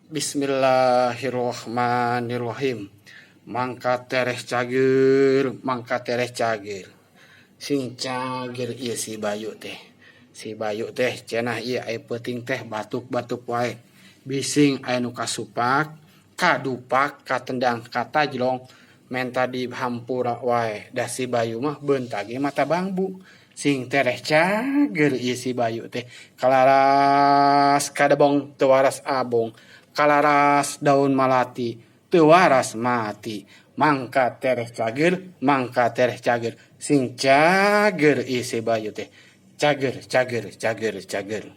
Bismillahirrahmanirrahim. Mangka tereh cager, mangka tereh cager. Sing cager ieu si Bayu teh. Si Bayu teh cenah ieu aya peuting teh batuk-batuk wae. Bising aya nu kasupak, kadupak, katendang, katajlong, menta dihampura wae. Da si Bayu mah beuntage mata bambu. Sing tereh cager ieu si Bayu teh. Kalaras kadebong teu waras abong. Kalaras daun malati teu waras mati. Mangka tereh cager, mangka tereh cager. Sing cager ieu si Bayu teh. Cager, cager, cager, cager.